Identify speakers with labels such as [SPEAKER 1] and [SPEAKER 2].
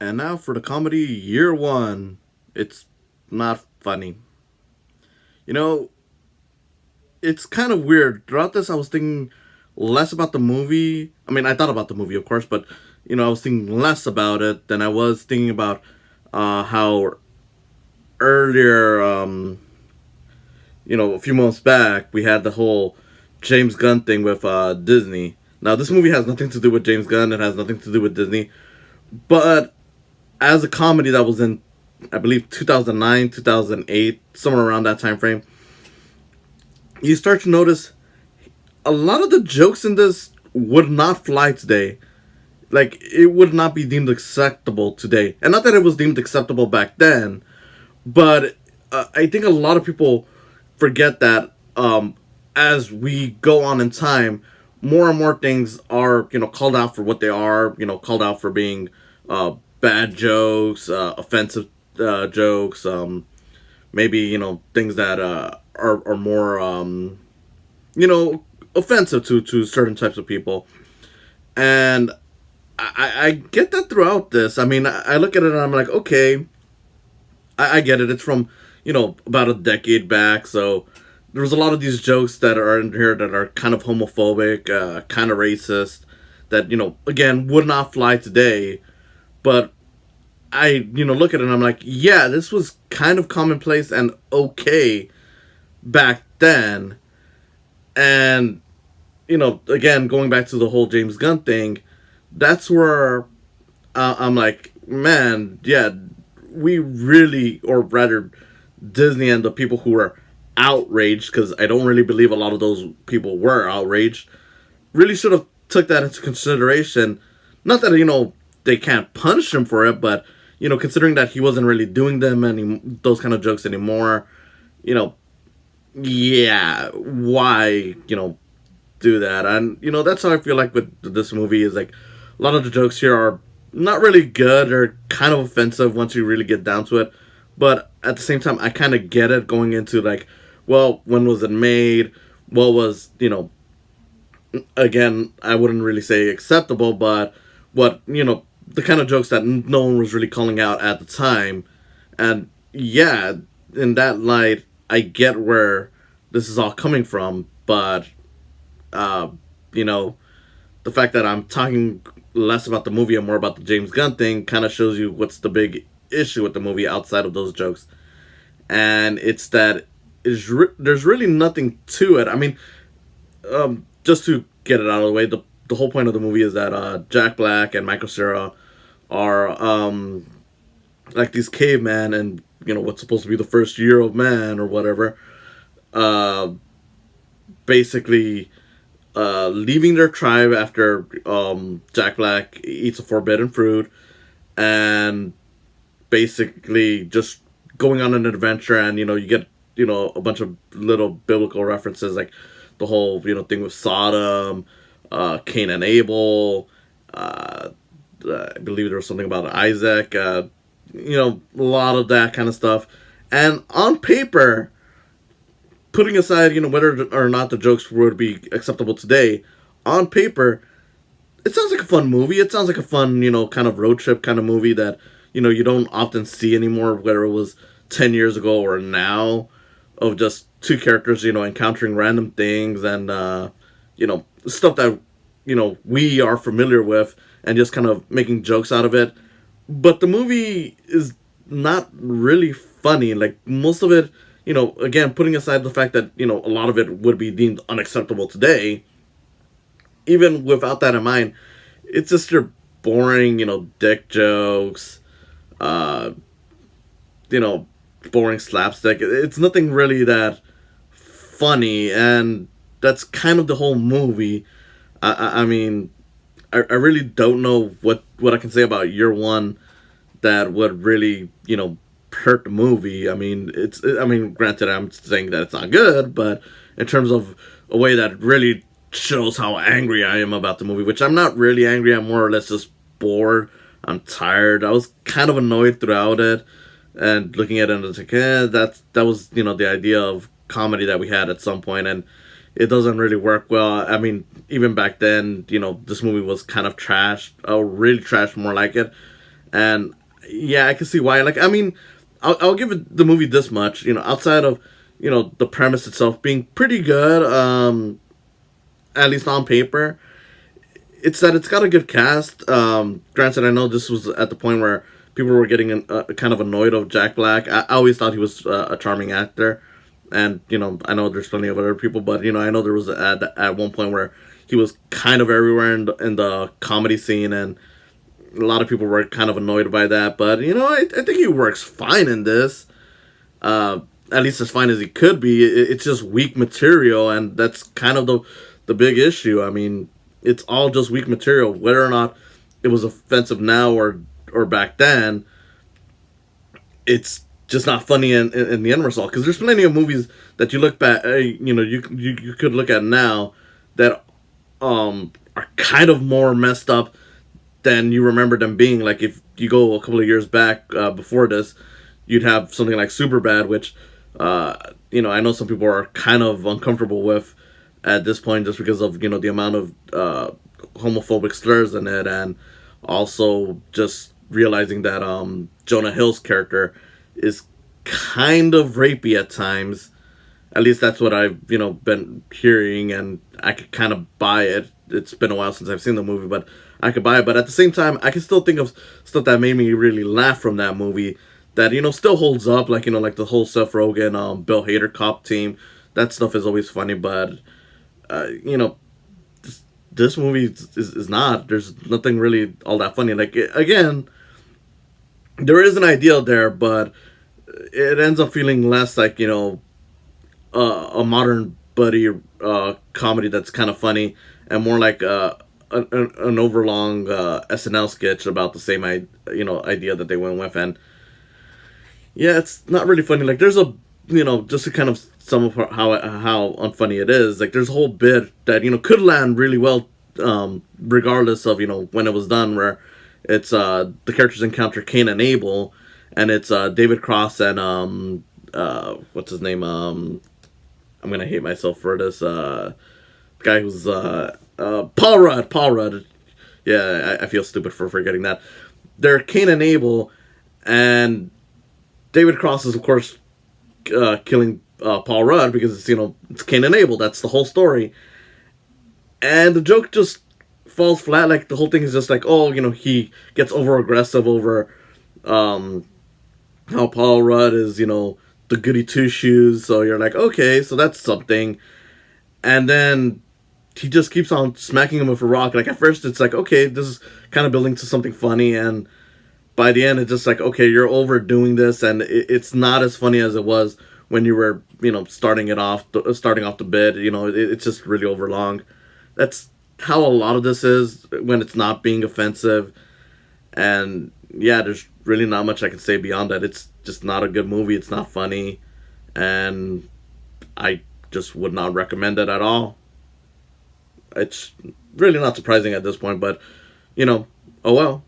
[SPEAKER 1] And now for the comedy year one. It's not funny. You know, it's kind of weird. Throughout this, I was thinking less about the movie. I mean, I thought about the movie, of course, but, I was thinking less about it than I was thinking about how earlier, a few months back, we had the whole James Gunn thing with Disney. Now, this movie has nothing to do with James Gunn. It has nothing to do with Disney. But as a comedy that was in, I believe, 2009, 2008, somewhere around that time frame, you start to notice a lot of the jokes in this would not fly today. Like, it would not be deemed acceptable today. And not that it was deemed acceptable back then, but I think a lot of people forget that as we go on in time, more and more things are, called out for what they are, called out for being bad jokes, offensive jokes, maybe, things that are more, offensive to certain types of people. And I get that throughout this. I mean, I look at it and I'm like, okay, I get it. It's from, about a decade back. So there was a lot of these jokes that are in here that are kind of homophobic, kind of racist, that, again, would not fly today. But I, look at it and I'm like, yeah, this was kind of commonplace and okay back then. And, again, going back to the whole James Gunn thing, that's where I'm like, man, yeah, we really, or rather, Disney and the people who were outraged, because I don't really believe a lot of those people were outraged, really should have took that into consideration. Not that, they can't punish him for it, but, considering that he wasn't really doing those kind of jokes anymore, yeah, why, do that? And, that's how I feel like with this movie is like, a lot of the jokes here are not really good or kind of offensive once you really get down to it. But at the same time, I kind of get it going into like, well, when was it made? What was, again, I wouldn't really say acceptable, but what, the kind of jokes that no one was really calling out at the time. And yeah, in that light, I get where this is all coming from, but, uh, you know, the fact that I'm talking less about the movie and more about the James Gunn thing kind of shows you what's the big issue with the movie outside of those jokes. And it's that there's really nothing to it. I mean, just to get it out of the way, the whole point of the movie is that Jack Black and Michael Cera are like these cavemen, and what's supposed to be the first year of man or whatever, basically leaving their tribe after Jack Black eats a forbidden fruit, and basically just going on an adventure. And you get a bunch of little biblical references, like the whole thing with Sodom, Cain and Abel. I believe there was something about Isaac. A lot of that kind of stuff. And on paper, putting aside whether or not the jokes would be acceptable today, on paper, it sounds like a fun movie. It sounds like a fun kind of road trip kind of movie that you don't often see anymore, whether it was 10 years ago or now, of just two characters encountering random things and stuff that we are familiar with, and just kind of making jokes out of it. But the movie is not really funny. Like, most of it, again, putting aside the fact that a lot of it would be deemed unacceptable today, even without that in mind, it's just your boring dick jokes, boring slapstick. It's nothing really that funny, and that's kind of the whole movie. I mean, I really don't know what I can say about year one that would really hurt the movie. I mean, granted, I'm saying that it's not good, but in terms of a way that really shows how angry I am about the movie, which I'm not really angry, I'm more or less just bored. I'm tired. I was kind of annoyed throughout it, and looking at it, it's like, that was the idea of comedy that we had at some point, and it doesn't really work well. I mean, even back then, this movie was kind of trash, really trash, more like it. And yeah, I can see why. Like, I mean, I'll give it the movie this much. Outside of the premise itself being pretty good, at least on paper, it's that it's got a good cast. Granted, I know this was at the point where people were getting kind of annoyed of Jack Black. I always thought he was a charming actor, and I know there's plenty of other people, but I know there was at one point where he was kind of everywhere in the comedy scene, and a lot of people were kind of annoyed by that. But I think he works fine in this. At least as fine as he could be. It's just weak material, and that's kind of the big issue. I mean, it's all just weak material. Whether or not it was offensive now or back then, it's just not funny in the end result. Because there's plenty of movies that you look back, you could look at now that are kind of more messed up than you remember them being. Like if you go a couple of years back before this, you'd have something like Superbad, which I know some people are kind of uncomfortable with at this point just because of the amount of homophobic slurs in it, and also just realizing that Jonah Hill's character is kind of rapey at times. At least that's what I've been hearing, and I could kind of buy it. It's been a while since I've seen the movie, but I could buy it. But at the same time, I can still think of stuff that made me really laugh from that movie that still holds up. Like like the whole Seth Rogen, Bill Hader cop team. That stuff is always funny, but this movie is not. There's nothing really all that funny. Like again, there is an idea there, but it ends up feeling less like a modern buddy comedy that's kind of funny, and more like an overlong SNL sketch about the same idea that they went with. And yeah, it's not really funny. Like there's a just to kind of sum up how unfunny it is. Like there's a whole bit that could land really well, regardless of when it was done. Where it's the characters encounter Cain and Abel, and it's David Cross and what's his name, I'm gonna hate myself for this guy who's Paul Rudd. Yeah, I feel stupid for forgetting that. They're Cain and Abel, and David Cross is of course killing Paul Rudd because it's Cain and Abel. That's the whole story, and the joke just falls flat. Like the whole thing is just like, oh, he gets over aggressive over how Paul Rudd is the goody two shoes. So you're like, okay, so that's something, and then he just keeps on smacking him with a rock. Like at first it's like, okay, this is kind of building to something funny, and by the end it's just like, okay, you're overdoing this, and it's not as funny as it was when you were starting off the bit. It's just really overlong. That's how a lot of this is when it's not being offensive. And yeah, there's really not much I can say beyond that. It's just not a good movie. It's not funny, and I just would not recommend it at all. It's really not surprising at this point, but oh well.